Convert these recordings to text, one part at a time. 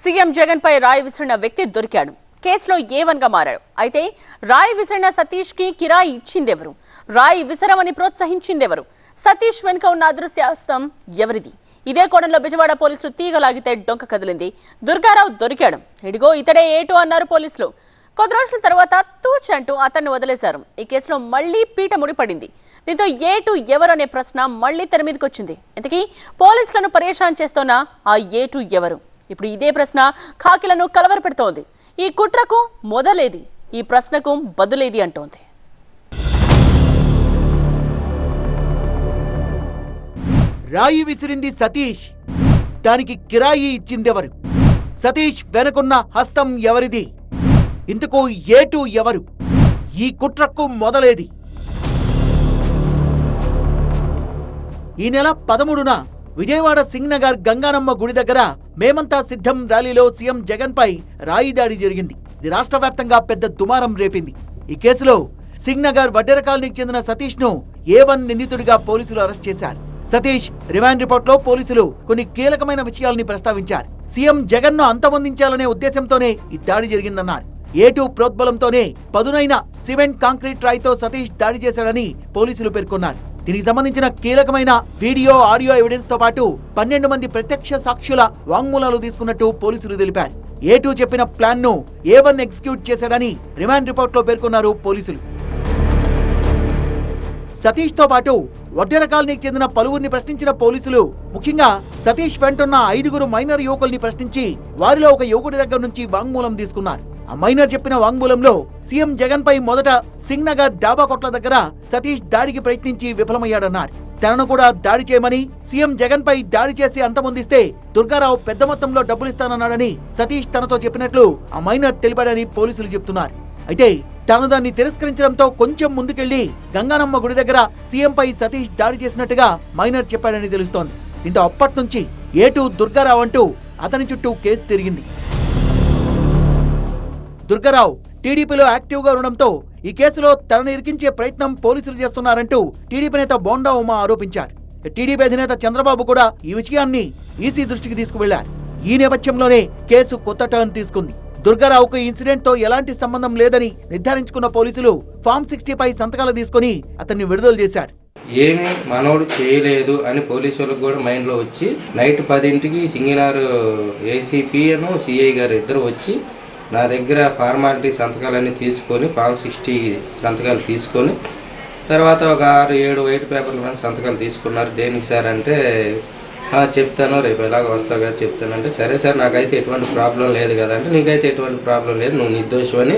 CM Jagan పై రాయి విసిరిన వ్యక్తి దొరికాడు. కేసులో A1 గా మారాడు. అయితే రాయి విసిరిన సతీష్ కి కిరాయి ఇచ్చిందెవరు? రాయి విసరమని ప్రోత్సహించిందెవరు? సతీష్ వెనుక ఉన్న అదృశ్యాస్తం ఎవరిది? ఇదే కోణంలో బిజవాడ పోలీసులు తీగలాగితే డొంక కదిలింది. దుర్గారావు దొరికాడు. ఇడిగో ఇతడే A2 అన్నారు పోలీసులు. కొద్ది రోజుల తర్వాత తూచంటూ అతన్ని వదిలేశారు. ఈ కేసులో మళ్లీ పీట ముడిపడింది. దీంతో A2 ఎవరు అనే ప్రశ్న మళ్లీ తెర మీదకి వచ్చింది. ఇంతకీ పోలీసులను పరేషాన్ చేస్తున్న ఆ A2 ఎవరు? ఇప్పుడు ఇదే ప్రశ్న ఖాకీలను కలవరపెడుతోంది. ఈ కుట్రకు మొదలేది, ఈ ప్రశ్నకు బదులేది అంటోంది. రాయి విసిరింది సతీష్, దానికి కిరాయి ఇచ్చిందెవరు? సతీష్ వెనుకున్న హస్తం ఎవరిది? ఇందుకు A2 ఎవరు? ఈ కుట్రకు మొదలేది. ఈ నెల 13న విజయవాడ సింగ్నగర్ గంగానమ్మ గుడి దగ్గర మేమంతా సిద్ధం ర్యాలీలో సీఎం జగన్ పై రాయి దాడి జరిగింది. ఇది రాష్ట్ర వ్యాప్తంగా పెద్ద దుమారం రేపింది. ఈ కేసులో సింగ్నగర్ వడ్డెర కాలనీకి చెందిన సతీష్ ను A1 నిందితుడిగా పోలీసులు అరెస్ట్ చేశారు. సతీష్ రిమాండ్ రిపోర్ట్ లో పోలీసులు కొన్ని కీలకమైన విషయాల్ని ప్రస్తావించారు. సీఎం జగన్ ను అంతమొందించాలనే ఉద్దేశంతోనే ఈ దాడి జరిగిందన్నారు. A2 ప్రోద్బలంతోనే పదునైన సిమెంట్ కాంక్రీట్ రాయితో సతీష్ దాడి చేశాడని పోలీసులు పేర్కొన్నారు. దీనికి సంబంధించిన కీలకమైన వీడియో, ఆడియో ఎవిడెన్స్ తో పాటు 12 మంది ప్రత్యక్ష సాక్షుల వాంగ్మూలాలు తీసుకున్నట్టు పోలీసులు తెలిపారు. A2 చెప్పిన ప్లాన్ ను A1 ఎగ్జిక్యూట్ చేశాడని రిమాండ్ రిపోర్ట్ లో పేర్కొన్నారు పోలీసులు. సతీష్ తో పాటు వడ్డెర కాలనీకి చెందిన పలువురిని ప్రశ్నించిన పోలీసులు ముఖ్యంగా సతీష్ వెంటున్న 5 మైనర్ యువకుల్ని ప్రశ్నించి వారిలో ఒక యువకుడి దగ్గర నుంచి వాంగ్మూలం తీసుకున్నారు. ఆ మైనర్ చెప్పిన వాంగ్మూలంలో సీఎం జగన్ పై మొదట సింగ్నగర్ డాబా కొట్ల దగ్గర సతీష్ దాడికి ప్రయత్నించి విఫలమయ్యాడన్నారు. తనను కూడా దాడి చేయమని, సీఎం జగన్ పై దాడి చేసి అంతమొందిస్తే దుర్గారావు పెద్ద మొత్తంలో డబ్బులిస్తానన్నాడని సతీష్ తనతో చెప్పినట్లు ఆ మైనర్ తెలిపాడని పోలీసులు చెబుతున్నారు. అయితే తాను దాన్ని తిరస్కరించడంతో కొంచెం ముందుకెళ్లి గంగానమ్మ గుడి దగ్గర సీఎం పై సతీష్ దాడి చేసినట్టుగా మైనర్ చెప్పాడని తెలుస్తోంది. దీంతో అప్పటి నుంచి A2 దుర్గారావు అంటూ అతని చుట్టూ కేసు తిరిగింది. దుర్గారావు టీడీపీలో యాక్టివ్ గా ఉండడంతో ఈ కేసులో తనను ఇరికించే ప్రయత్నం పోలీసులు చేస్తున్నారంటూ టీడీపీ నేత బోండా ఉమా ఆరోపించారు. టీడీపీ అధినేత చంద్రబాబు కూడా ఈ విషయాన్ని ఈసీ దృష్టికి తీసుకువెళ్లారు. ఈ నేపథ్యంలోనే కేసు కొత్త టర్న్ తీసుకుంది. దుర్గారావుకు ఇన్సిడెంట్ తో ఎలాంటి సంబంధం లేదని నిర్ధారించుకున్న పోలీసులు ఫామ్ 60 పై సంతకాలు తీసుకుని అతన్ని విడుదల చేశారు. ఏమీ మనోడు చేయలేదు అని పోలీసు వాళ్ళకి కూడా మైండ్లో వచ్చి నైట్ 10ంటికి సింగినార్ ఏసీపీ సిఐ గారు ఇద్దరు వచ్చి నా దగ్గర ఫార్మాలిటీ సంతకాలన్నీ తీసుకొని ఫామ్ 60 సంతకాలు తీసుకొని తర్వాత ఒక 6-7 వైట్ పేపర్ల మీద సంతకాలు తీసుకున్నారు. దేనికి సార్ అంటే చెప్తాను, రేపు ఎలాగ వస్తావు కదా చెప్తానంటే, సరే సార్ నాకైతే ఎటువంటి ప్రాబ్లం లేదు కదా అంటే, నీకైతే ఎటువంటి ప్రాబ్లం లేదు, నువ్వు నిర్దోషం అని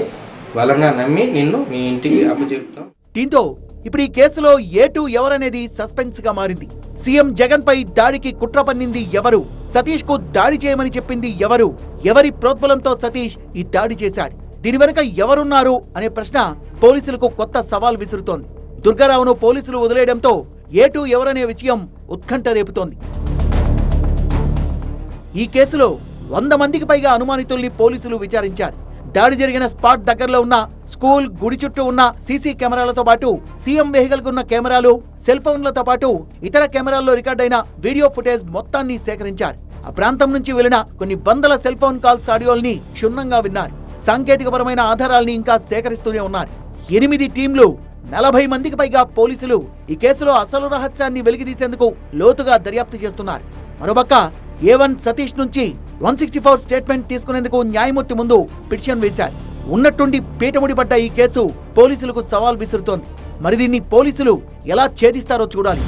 బలంగా నమ్మి నిన్ను మీ ఇంటికి అప్పచెప్తాం. దీంతో ఇప్పుడు ఈ కేసులో A2 ఎవరనేది సస్పెన్స్ గా మారింది. సీఎం జగన్ పై దాడికి కుట్ర పన్నింది ఎవరు? సతీష్ కు దాడి చేయమని చెప్పింది ఎవరు? ఎవరి ప్రోద్బలంతో సతీష్ ఈ దాడి చేశాడు? దీని వెనుక ఎవరున్నారు అనే ప్రశ్న పోలీసులకు కొత్త సవాల్ విసురుతోంది. దుర్గారావును పోలీసులు వదిలేయడంతో A2 ఎవరనే విషయం ఉత్కంఠ రేపుతోంది. ఈ కేసులో 100 మందికి పైగా అనుమానితుల్ని పోలీసులు విచారించారు. దాడి జరిగిన స్పాట్ దగ్గరలో ఉన్న స్కూల్, గుడి చుట్టూ ఉన్న సీసీ కెమెరాలతో పాటు సీఎం వెహికల్ కు ఉన్న కెమెరాలు, సెల్ ఫోన్లతో పాటు ఇతర కెమెరాల్లో రికార్డైన వీడియో ఫుటేజ్ మొత్తాన్ని సేకరించారు. ఆ ప్రాంతం నుంచి వెళ్లిన కొన్ని వందల సెల్ ఫోన్ కాల్స్ ఆడియోల్ని క్షుణ్ణంగా విన్నారు. సాంకేతికపరమైన ఆధారాల్ని ఇంకా సేకరిస్తూనే ఉన్నారు. 8 టీంలు, 40 మందికి పైగా పోలీసులు ఈ కేసులో అసలు రహస్యాన్ని వెలికితీసేందుకు లోతుగా దర్యాప్తు చేస్తున్నారు. మరోపక్క A1 సతీష్ నుంచి 164 స్టేట్మెంట్ తీసుకునేందుకు న్యాయమూర్తి ముందు పిటిషన్ వేశారు. ఉన్నట్టుండి పీటముడిపడ్డ ఈ కేసు పోలీసులకు సవాల్ విసురుతోంది. మరి దీన్ని పోలీసులు ఎలా ఛేదిస్తారో చూడాలి.